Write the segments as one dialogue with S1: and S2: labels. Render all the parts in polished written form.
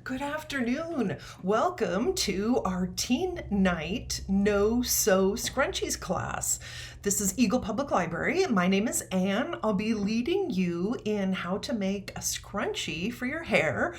S1: Good afternoon. Welcome to our Teen Night No Sew Scrunchies class. This is Eagle Public Library. My name is Anne. I'll be leading you in how to make a scrunchie for your hair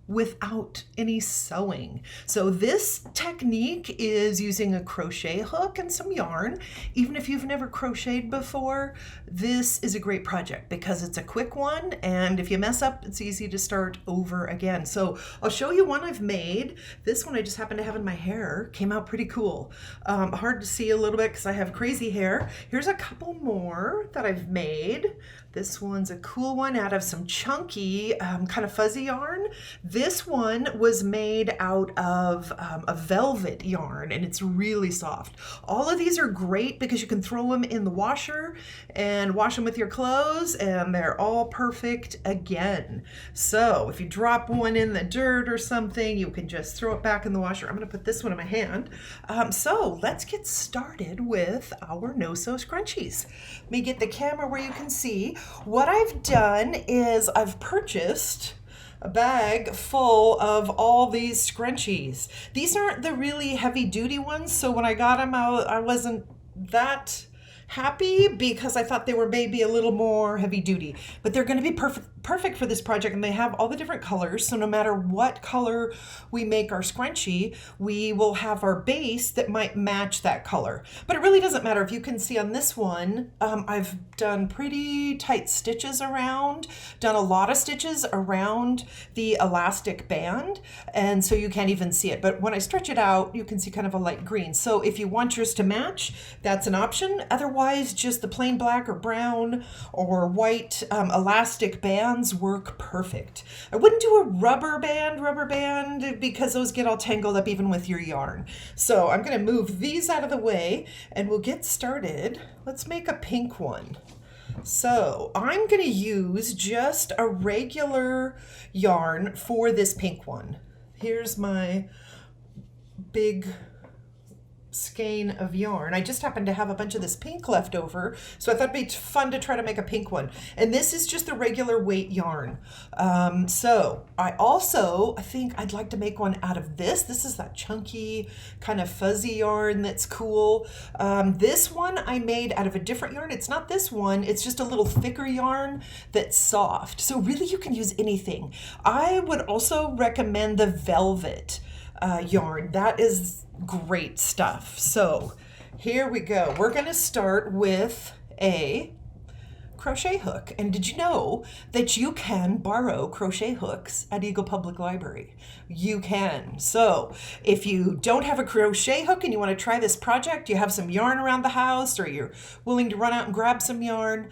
S1: without any sewing. So this technique is using a crochet hook and some yarn. Even if you've never crocheted before, this is a great project because it's a quick one, and if you mess up, it's easy to start over again. So I'll show you one I've made. This one I just happen to have in my hair. Came out pretty cool. Hard to see a little bit because I have crazy hair. Here's a couple more that I've made. This one's a cool one out of some chunky, kind of fuzzy yarn. This one was made out of a velvet yarn, and it's really soft. All of these are great because you can throw them in the washer and wash them with your clothes, and they're all perfect again. So if you drop one in the dirt or something, you can just throw it back in the washer. I'm gonna put this one in my hand. So let's get started with our no-sew scrunchies. Let me get the camera where you can see. What I've done is I've purchased a bag full of all these scrunchies. These aren't the really heavy duty ones, so when I got them out, I wasn't that happy because I thought they were maybe a little more heavy duty, but they're going to be perfect for this project, and they have all the different colors. So no matter what color we make our scrunchie, we will have our base that might match that color. But it really doesn't matter. If you can see on this one, I've done pretty tight stitches around, done a lot of stitches around the elastic band, and so you can't even see it. But when I stretch it out, you can see kind of a light green. So if you want yours to match, that's an option. Otherwise, just the plain black or brown or white elastic bands work perfect. I wouldn't do a rubber band because those get all tangled up even with your yarn. So I'm going to move these out of the way and we'll get started. Let's make a pink one. So I'm going to use just a regular yarn for this pink one. Here's my big skein of yarn. I just happen to have a bunch of this pink left over, so I thought it'd be fun to try to make a pink one. And this is just a regular weight yarn. So I think I'd like to make one out of this. This is that chunky kind of fuzzy yarn that's cool. This one I made out of a different yarn. It's not this one, it's just a little thicker yarn that's soft. So really you can use anything. I would also recommend the velvet yarn. That is great stuff. So here we go. We're going to start with a crochet hook. And did you know that you can borrow crochet hooks at Eagle Public Library? You can. So if you don't have a crochet hook and you want to try this project, you have some yarn around the house, or you're willing to run out and grab some yarn,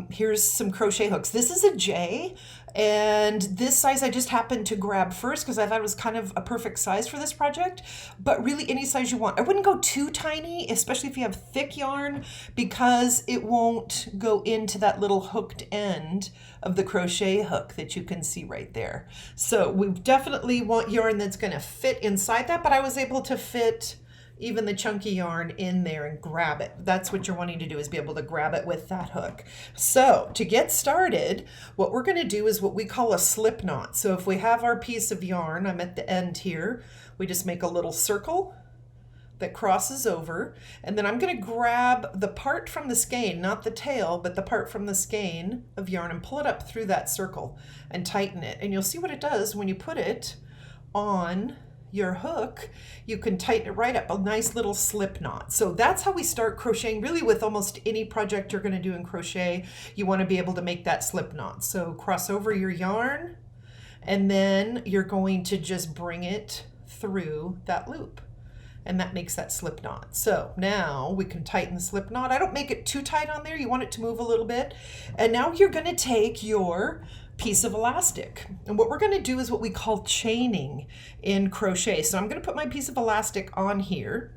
S1: here's some crochet hooks. This is a J, and this size I just happened to grab first because I thought it was kind of a perfect size for this project, but really any size you want. I wouldn't go too tiny, especially if you have thick yarn, because it won't go into that little hooked end of the crochet hook that you can see right there. So we definitely want yarn that's going to fit inside that, but I was able to fit even the chunky yarn in there and grab it. That's what you're wanting to do, is be able to grab it with that hook. So to get started, what we're going to do is what we call a slip knot. So if we have our piece of yarn, I'm at the end here, we just make a little circle that crosses over, and then I'm going to grab the part from the skein, not the tail, but the part from the skein of yarn, and pull it up through that circle and tighten it. And you'll see what it does when you put it on your hook. You can tighten it right up, a nice little slip knot. So that's how we start crocheting. Really, with almost any project you're going to do in crochet, you want to be able to make that slip knot. So cross over your yarn, and then you're going to just bring it through that loop, and that makes that slip knot. So now we can tighten the slip knot. I don't make it too tight on there. You want it to move a little bit. And now you're going to take your piece of elastic, and what we're going to do is what we call chaining in crochet. So I'm going to put my piece of elastic on here,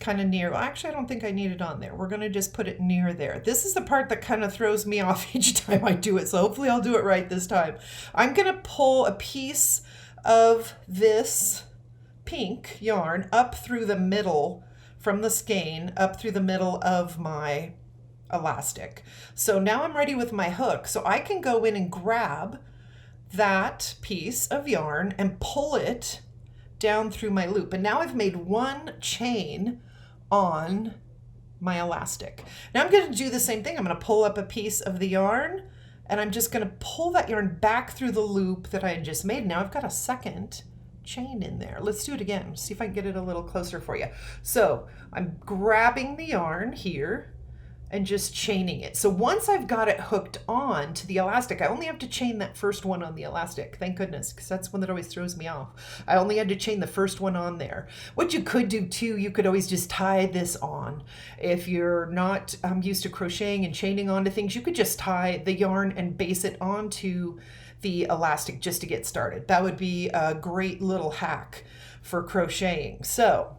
S1: kind of near, well, actually I don't think I need it on there. We're going to just put it near there. This is the part that kind of throws me off each time I do it, so hopefully I'll do it right this time. I'm going to pull a piece of this pink yarn up through the middle, from the skein up through the middle of my elastic. So now I'm ready with my hook, so I can go in and grab that piece of yarn and pull it down through my loop. And now I've made one chain on my elastic. Now I'm going to do the same thing. I'm going to pull up a piece of the yarn and I'm just going to pull that yarn back through the loop that I had just made. Now I've got a second chain in there. Let's do it again. See if I can get it a little closer for you. So I'm grabbing the yarn here and just chaining it. So once I've got it hooked on to the elastic, I only have to chain that first one on the elastic. Thank goodness, because that's one that always throws me off. I only had to chain the first one on there. What you could do too, you could always just tie this on. If you're not used to crocheting and chaining onto things, you could just tie the yarn and base it onto the elastic just to get started. That would be a great little hack for crocheting. So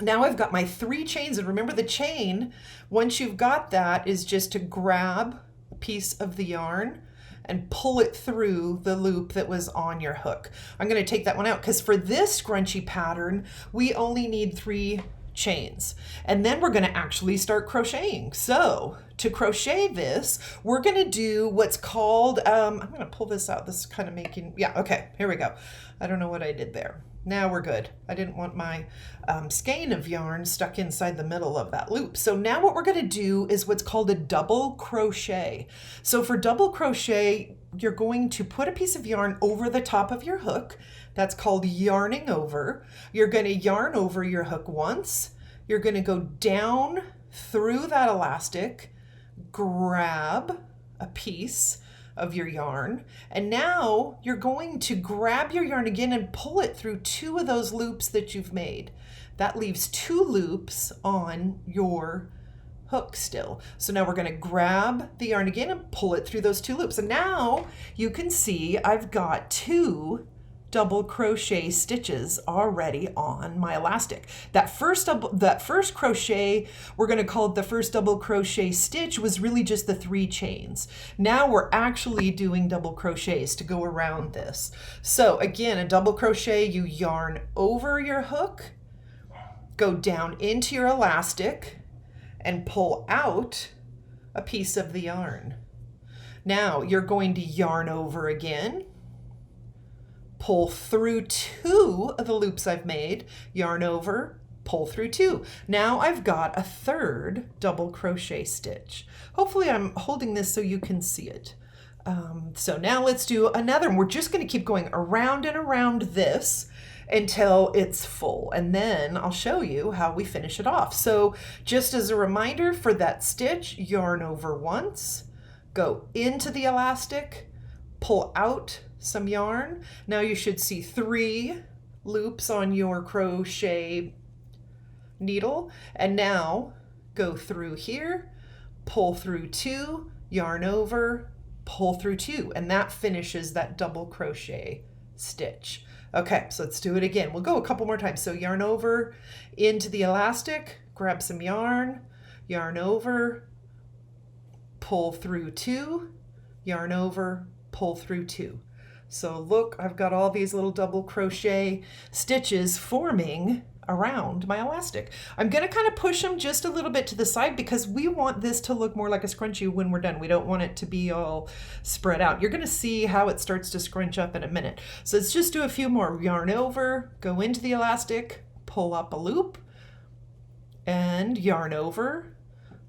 S1: now I've got my 3 chains, and remember the chain, once you've got that, is just to grab a piece of the yarn and pull it through the loop that was on your hook. I'm going to take that one out because for this scrunchie pattern, we only need 3 chains. And then we're going to actually start crocheting. So to crochet this, we're going to do what's called, I'm going to pull this out. This is kind of making, yeah, okay, here we go. I don't know what I did there. Now we're good. I didn't want my skein of yarn stuck inside the middle of that loop. So now what we're going to do is what's called a double crochet. So for double crochet, you're going to put a piece of yarn over the top of your hook. That's called yarning over. You're going to yarn over your hook once. You're going to go down through that elastic, grab a piece of your yarn, and now you're going to grab your yarn again and pull it through 2 of those loops that you've made. That leaves 2 loops on your hook still. So now we're going to grab the yarn again and pull it through those 2 loops. And now you can see I've got 2 double crochet stitches already on my elastic. That first crochet, we're going to call it the first double crochet stitch, was really just the 3 chains. Now we're actually doing double crochets to go around this. So again, a double crochet, you yarn over your hook, go down into your elastic, and pull out a piece of the yarn. Now you're going to yarn over again, pull through 2 of the loops I've made, yarn over, pull through 2. Now I've got a 3rd double crochet stitch. Hopefully I'm holding this so you can see it. So now let's do another one. We're just going to keep going around and around this until it's full, and then I'll show you how we finish it off. So just as a reminder, for that stitch, yarn over once, go into the elastic, pull out some yarn. Now you should see 3 loops on your crochet needle, and now go through here, pull through 2, yarn over, pull through 2, and that finishes that double crochet stitch. Okay, so let's do it again. We'll go a couple more times. So yarn over into the elastic, grab some yarn, yarn over, pull through 2, yarn over, pull through 2. So look, I've got all these little double crochet stitches forming around my elastic. I'm going to kind of push them just a little bit to the side because we want this to look more like a scrunchie when we're done. We don't want it to be all spread out. You're going to see how it starts to scrunch up in a minute. So let's just do a few more. Yarn over, go into the elastic, pull up a loop, and yarn over,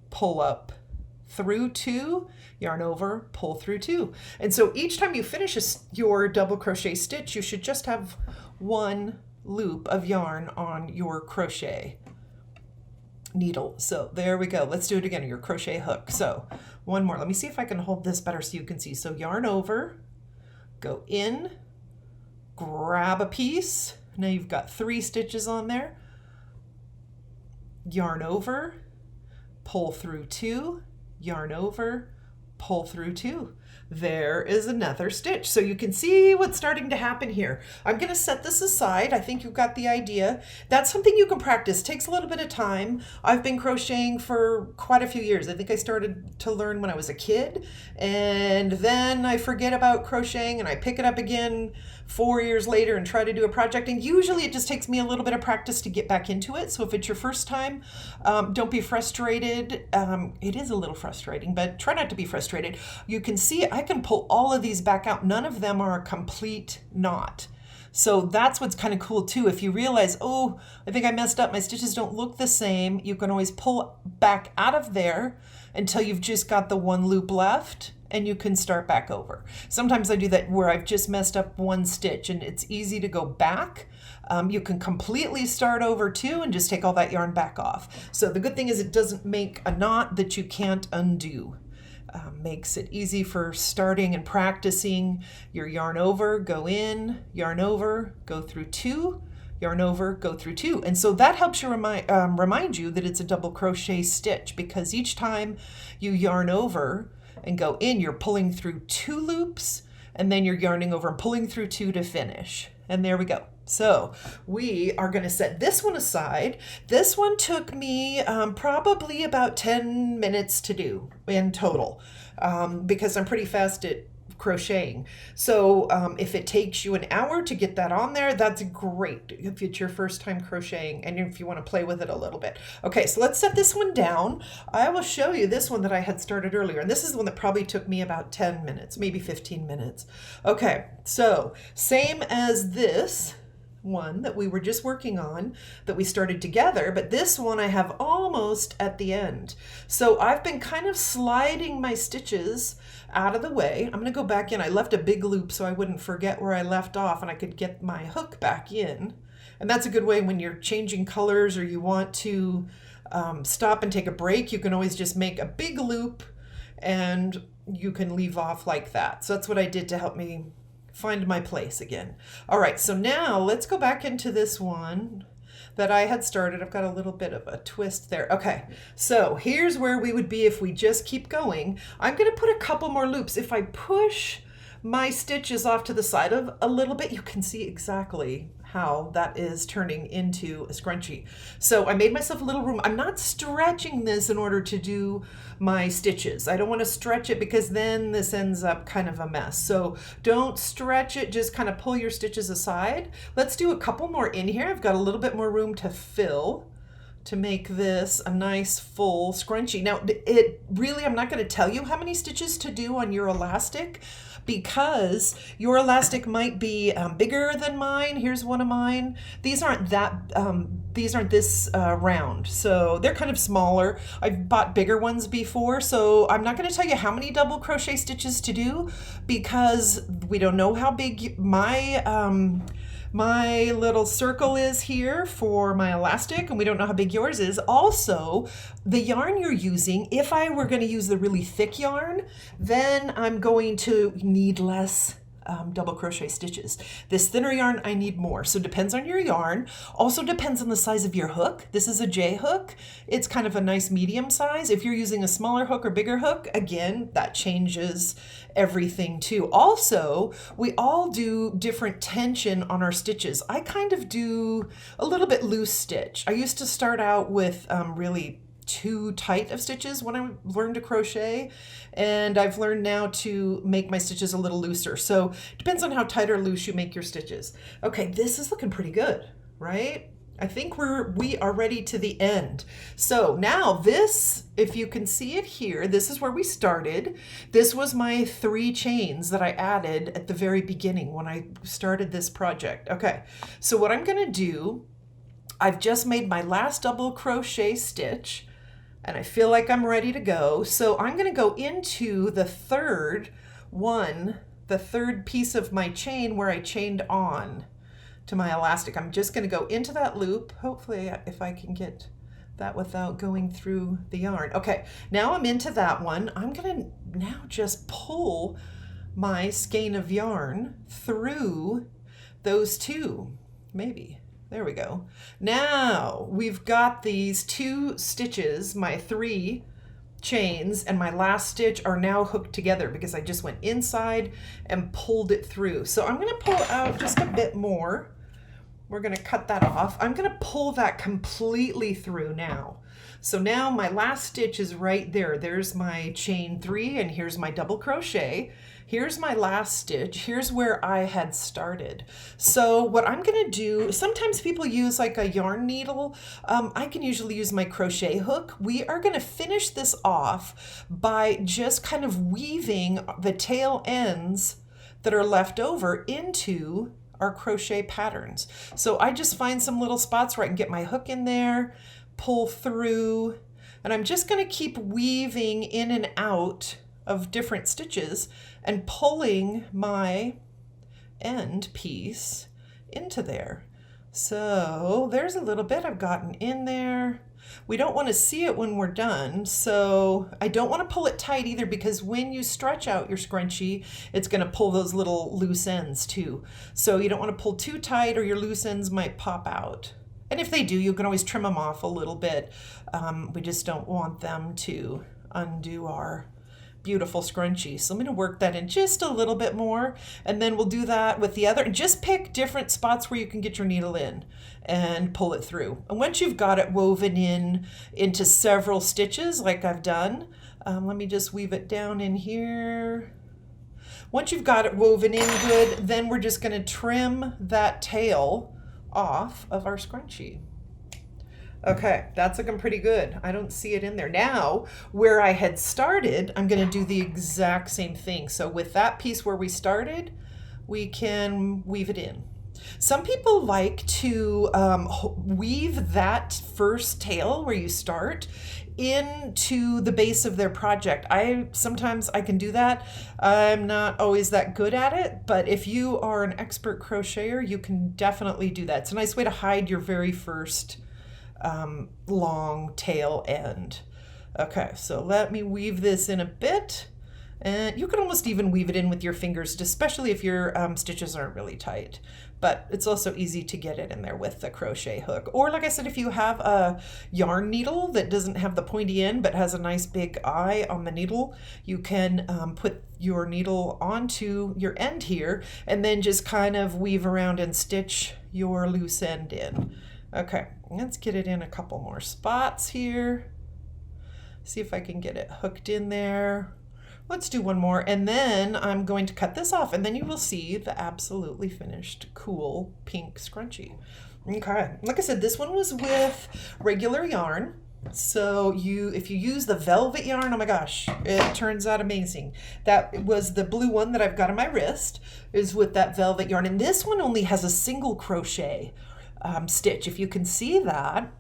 S1: pull up through 2, yarn over, pull through 2. And so each time you finish your double crochet stitch, you should just have 1 loop of yarn on your crochet needle. So there we go. Let's do it again, your crochet hook. So one more. Let me see if I can hold this better so you can see. So yarn over, go in, grab a piece. Now you've got 3 stitches on there. Yarn over, pull through 2, yarn over, pull through 2. There is another stitch. So you can see what's starting to happen here. I'm going to set this aside. I think you've got the idea. That's something you can practice. It takes a little bit of time. I've been crocheting for quite a few years. I think I started to learn when I was a kid, and then I forget about crocheting and I pick it up again 4 years later and try to do a project. And usually it just takes me a little bit of practice to get back into it. So if it's your first time, don't be frustrated. It is a little frustrating, but try not to be frustrated. frustrated, you can see I can pull all of these back out. None of them are a complete knot. So that's what's kind of cool too. If you realize, oh, I think I messed up, my stitches don't look the same, you can always pull back out of there until you've just got the one loop left, and you can start back over. Sometimes I do that where I've just messed up one stitch and it's easy to go back. You can completely start over too and just take all that yarn back off. So the good thing is it doesn't make a knot that you can't undo. Makes it easy for starting and practicing your yarn over, go in, yarn over, go through two, yarn over, go through two. And so that helps you remind you that it's a double crochet stitch, because each time you yarn over and go in, you're pulling through two loops, and then you're yarning over and pulling through two to finish. And there we go. So we are going to set this one aside. This one took me probably about 10 minutes to do in total, because I'm pretty fast at crocheting. So if it takes you an hour to get that on there, that's great if it's your first time crocheting and if you want to play with it a little bit. Okay, so let's set this one down. I will show you this one that I had started earlier, and this is the one that probably took me about 10 minutes, maybe 15 minutes. Okay, so same as this one that we were just working on that we started together, but this one I have almost at the end. So I've been kind of sliding my stitches out of the way. I'm going to go back in. I left a big loop so I wouldn't forget where I left off and I could get my hook back in. And that's a good way when you're changing colors or you want to stop and take a break. You can always just make a big loop and you can leave off like that. So that's what I did to help me find my place again. All right, so now let's go back into this one that I had started. I've got a little bit of a twist there. Okay, so here's where we would be if we just keep going. I'm going to put a couple more loops. If I push my stitches off to the side of a little bit, you can see exactly how that is turning into a scrunchie. So I made myself a little room. I'm not stretching this in order to do my stitches. I don't want to stretch it because then this ends up kind of a mess. So don't stretch it, just kind of pull your stitches aside. Let's do a couple more in here. I've got a little bit more room to fill to make this a nice full scrunchie. Now it really, I'm not going to tell you how many stitches to do on your elastic, because your elastic might be bigger than mine. Here's one of mine. These aren't this round, so they're kind of smaller. I've bought bigger ones before, so I'm not going to tell you how many double crochet stitches to do because we don't know how big my little circle is here for my elastic, and we don't know how big yours is. Also, the yarn you're using, if I were going to use the really thick yarn, then I'm going to need less double crochet stitches. This thinner yarn, I need more. So it depends on your yarn. Also depends on the size of your hook. This is a J hook. It's kind of a nice medium size. If you're using a smaller hook or bigger hook, again, that changes everything too. Also, we all do different tension on our stitches. I kind of do a little bit loose stitch. I used to start out with really too tight of stitches when I learned to crochet, and I've learned now to make my stitches a little looser. So it depends on how tight or loose you make your stitches. Okay, this is looking pretty good, right? I think we are ready to the end. So now this, if you can see it here, this is where we started. This was my 3 chains that I added at the very beginning when I started this project. Okay, so what I'm gonna do, I've just made my last double crochet stitch, and I feel like I'm ready to go. So I'm going to go into the third piece of my chain where I chained on to my elastic. I'm just going to go into that loop. Hopefully, if I can get that without going through the yarn. Okay, now I'm into that one. I'm going to now just pull my skein of yarn through those 2, maybe. There we go. Now we've got these 2 stitches, my 3 chains, and my last stitch are now hooked together because I just went inside and pulled it through. So I'm going to pull out just a bit more. We're going to cut that off. I'm going to pull that completely through now. So now my last stitch is right there. There's my chain 3 and here's my double crochet. Here's my last stitch. Here's where I had started. So what I'm gonna do, sometimes people use like a yarn needle. I can usually use my crochet hook. We are gonna finish this off by just kind of weaving the tail ends that are left over into our crochet patterns. So I just find some little spots where I can get my hook in there, pull through, and I'm just gonna keep weaving in and out of different stitches and pulling my end piece into there. So there's a little bit I've gotten in there. We don't want to see it when we're done, so I don't want to pull it tight either, because when you stretch out your scrunchie, it's going to pull those little loose ends too. So you don't want to pull too tight or your loose ends might pop out. And if they do, you can always trim them off a little bit. We just don't want them to undo our beautiful scrunchie. So I'm going to work that in just a little bit more, and then we'll do that with the other. Just pick different spots where you can get your needle in and pull it through. And once you've got it woven in into several stitches like I've done, let me just weave it down in here. Once you've got it woven in good, then we're just going to trim that tail off of our scrunchie. Okay, that's looking pretty good. I don't see it in there. Now, where I had started, I'm going to do the exact same thing. So with that piece where we started, we can weave it in. Some people like to weave that first tail where you start into the base of their project. Sometimes I can do that. I'm not always that good at it, but if you are an expert crocheter, you can definitely do that. It's a nice way to hide your very first long tail end. Okay, so let me weave this in a bit, and you can almost even weave it in with your fingers, especially if your stitches aren't really tight. But it's also easy to get it in there with the crochet hook. Or like I said, if you have a yarn needle that doesn't have the pointy end but has a nice big eye on the needle, you can put your needle onto your end here and then just kind of weave around and stitch your loose end in. Okay, let's get it in a couple more spots here. See if I can get it hooked in there. Let's do one more, and then I'm going to cut this off, and then you will see the absolutely finished cool pink scrunchie. Okay, like I said, this one was with regular yarn. So if you use the velvet yarn, oh my gosh, it turns out amazing. That was the blue one that I've got on my wrist, is with that velvet yarn, and this one only has a single crochet stitch. If you can see that,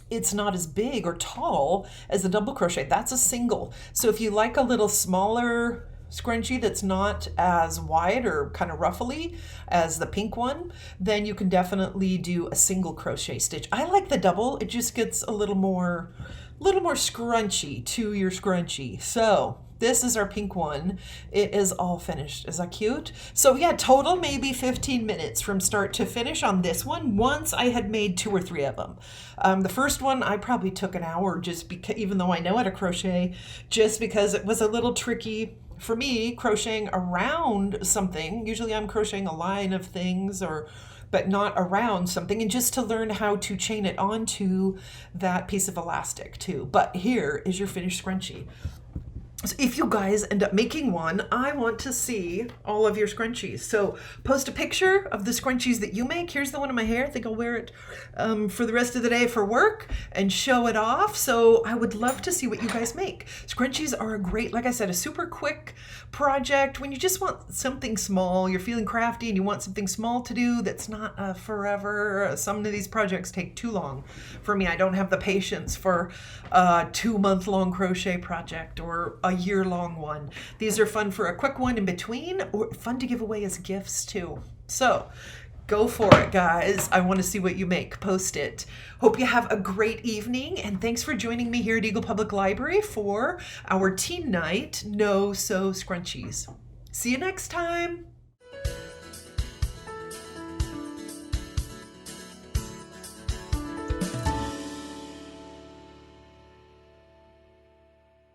S1: it's not as big or tall as a double crochet. That's a single. So if you like a little smaller scrunchie that's not as wide or kind of ruffly as the pink one, then you can definitely do a single crochet stitch. I like the double. It just gets a little more scrunchy to your scrunchie. So this is our pink one. It is all finished. Is that cute? So yeah, total maybe 15 minutes from start to finish on this one, once I had made 2 or 3 of them. The first one I probably took an hour, just because, even though I know how to crochet, just because it was a little tricky for me crocheting around something. Usually I'm crocheting a line of things, but not around something, and just to learn how to chain it onto that piece of elastic too. But here is your finished scrunchie. So if you guys end up making one, I want to see all of your scrunchies. So post a picture of the scrunchies that you make. Here's the one in my hair. I think I'll wear it for the rest of the day for work and show it off. So I would love to see what you guys make. Scrunchies are a great, like I said, a super quick project when you just want something small. You're feeling crafty and you want something small to do that's not forever. Some of these projects take too long for me. I don't have the patience for a 2-month-long crochet project or a year-long one. These are fun for a quick one in between, or fun to give away as gifts too. So go for it, guys. I want to see what you make. Post it. Hope you have a great evening, and thanks for joining me here at Eagle Public Library for our teen night No Sew Scrunchies. See you next time.